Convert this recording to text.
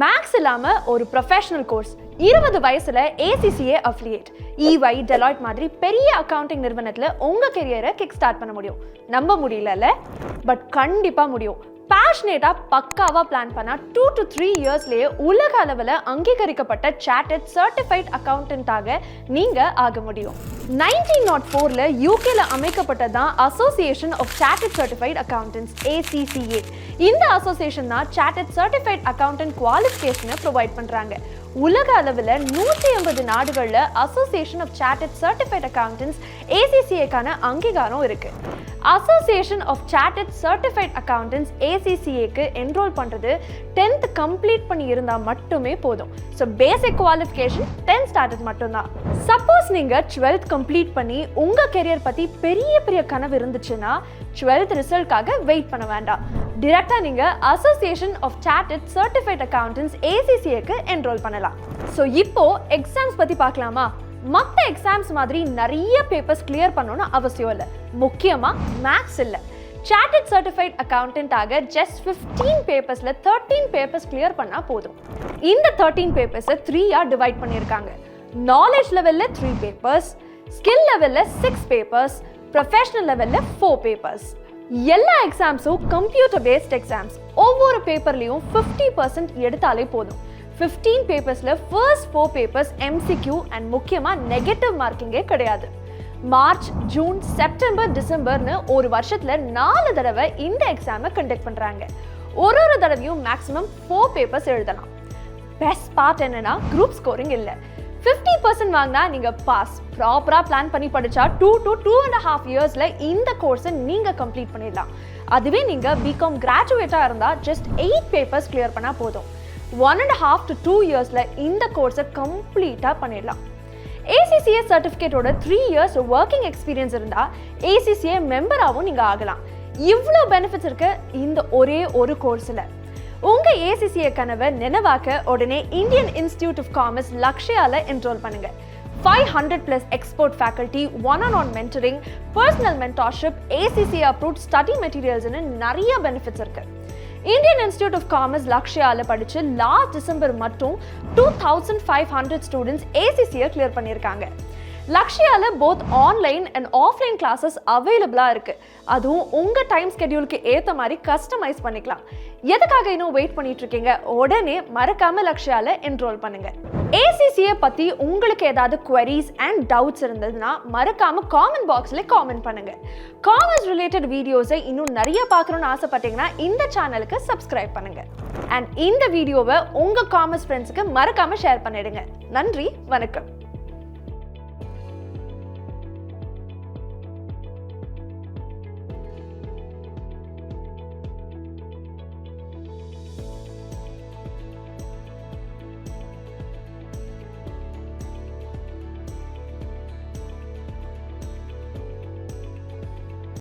Maths இல்லாம ஒரு professional course 20 வயசுல ACCA அஃபிலியேட் EY டெலாய்ட் மாதிரி பெரிய அக்கவுண்டிங் நிறுவனத்துல உங்க கெரியரை கிக் ஸ்டார்ட் பண்ண முடியும். நம்ப முடியலல்ல? பட் கண்டிப்பா முடியும். பேஷனேட்டா பக்காவா பிளான் பண்ணா 2 to 3 இயர்ஸ்லயே உலக அளவில் அங்கீகரிக்கப்பட்ட சார்ட்டர்ட் சர்டிஃபைட் அக்கவுண்டன்ட்டாக நீங்க ஆக முடியும். 1904ல யூகேல அமைக்கப்பட்டதான் association of chartered certified accountants ACCA. இந்த அசோசியேஷன் தான் சார்ட்டர்ட் சர்டிஃபைட் அக்கவுண்டன்ட் குவாலிஃபிகேஷனை ப்ரொவைட் பண்றாங்க. உலக அளவில் 180 நாடுகள்ல association of chartered certified accountants ACCA-க்கான அங்கீகாரம் இருக்கு. Association of chartered certified accountants ACCA-க்கு என்ரோல் பண்றது 10th கம்ப்ளீட் பண்ணி இருந்தா மட்டுமே போதும். ஸோ பேசிக் குவாலிஃபிகேஷன் 10 ஸ்டாண்டர்ட் மட்டும்தான். சப்போஸ் நீங்க 12th கம்ப்ளீட் பண்ணி உங்க கெரியர் பத்தி பெரிய கனவு இருந்துச்சுன்னா 12th ரிசல்ட்காக வெயிட் பண்ண வேண்டாம். டிரெக்டா நீங்க association of chartered certified accountants ACCA-க்கு என்ரோல் பண்ணலாம். ஸோ இப்போ எக்ஸாம்ஸ் பத்தி பார்க்கலாமா? மற்ற எக்ஸாம்ஸ் மாதிரி நிறைய பேப்பர்ஸ் கிளியர் பண்ணணும்னு அவசியம் இல்லை. முக்கியமா மேக்ஸ் இல்லை. சார்ட்டர்ட் சர்டிஃபைட் அக்கவுண்டன்ட்டாக ஜஸ்ட் 15 பேப்பர்ஸ்ல 13 பேப்பர்ஸ் கிளியர் பண்ணா போதும். இந்த 13 பேப்பர்ஸை 3ஆ டிவைட் பண்ணியிருக்காங்க. நாலேஜ் லெவல்ல 3 பேப்பர்ஸ், ஸ்கில் லெவல்ல 6 பேப்பர்ஸ், ப்ரொஃபஷனல் லெவல்ல 4 பேப்பர்ஸ். எல்லா எக்ஸாம்ஸும் கம்ப்யூட்டர் பேஸ்ட் எக்ஸாம்ஸ். ஒவ்வொரு பேப்பர்லையும் 50% எடுத்தாலே போதும். 15 பேப்பர்ஸ்ல ஃபர்ஸ்ட் 4 பேப்பர்ஸ் MCQ அண்ட் முக்கியமா நெகட்டிவ் மார்க்கிங்கே கிடையாது. மார்ச், ஜூன், செப்டம்பர், டிசம்பர்னு ஒரு வருஷத்துல 4 தடவை இந்த எக்ஸாமை கண்டக்ட் பண்றாங்க. ஒரு தடவையும் மேக்ஸிமம் 4 பேப்பர்ஸ் எழுதலாம். பெஸ்ட் பார்ட் என்னன்னா குரூப் ஸ்கோரிங் இல்லை. 50% வாங்கினா நீங்க பாஸ். ப்ராப்பரா பிளான் பண்ணி படிச்சா 2 to 2.5 இயர்ஸ்ல இந்த கோர்ஸை நீங்க கம்ப்ளீட் பண்ணிடலாம். அதுவே நீங்க BCom கிராஜுவேட்டா இருந்தா ஜஸ்ட் 8 பேப்பர்ஸ் கிளியர் பண்ணா போதும். 1.5 to 2 இயர்ஸ்ல இந்த கோர்ஸை கம்ப்ளீட்டா பண்ணிடலாம். ACCA சர்டிஃபிகேட்டோட 3 இயர்ஸ் ஒர்க்கிங் எக்ஸ்பீரியன்ஸ் இருந்தா ACCA மெம்பராகவும் நீங்க ஆகலாம். இவ்வளோ பெனிஃபிட்ஸ் இருக்கு இந்த ஒரே ஒரு கோர்ஸ்ல. உங்க ACCA கனவை நினைவாக்க உடனே இந்தியன் இன்ஸ்டிடியூட் ஆஃப் காமர்ஸ் லக்ஷயால என்ரோல் பண்ணுங்க. 500+ expert faculty, one-on-one mentoring, personal mentorship, ACCA approved study materials ன்னு நிறைய பெனிஃபிட்ஸ் இருக்கு. இந்தியன் இன்ஸ்டிடியூட் ஆஃப் காமர்ஸ் லக்ஷயால படிச்சு லாஸ்ட் டிசம்பர் மட்டும் 2500 ஸ்டூடெண்ட்ஸ் ACCA கிளியர் பண்ணியிருக்காங்க. லக்ஷயால both online and offline classes அவைலபிளா இருக்கு. அதுவும் உங்க டைம் ஸ்கெடியூலுக்கு ஏற்ற மாதிரி கஸ்டமைஸ் பண்ணிக்கலாம். எதுக்காக இன்னும் வெயிட் பண்ணிட்டு இருக்கீங்க? உடனே மறக்காம லக்ஷயால என்ரோல் பண்ணுங்க. ACCA பத்தி உங்களுக்கு ஏதாவது queries அண்ட் டவுட்ஸ் இருந்ததுன்னா மறக்காம காமெண்ட் பாக்ஸ்ல காமெண்ட் பண்ணுங்க. காமர்ஸ் ரிலேட்டட் வீடியோஸை இன்னும் நிறைய பார்க்கணும்னு ஆசைப்பட்டீங்கன்னா இந்த சேனலுக்கு சப்ஸ்கிரைப் பண்ணுங்க. அண்ட் இந்த வீடியோவை உங்க காமர்ஸ் ஃப்ரெண்ட்ஸுக்கு மறக்காம ஷேர் பண்ணிடுங்க. நன்றி, வணக்கம்.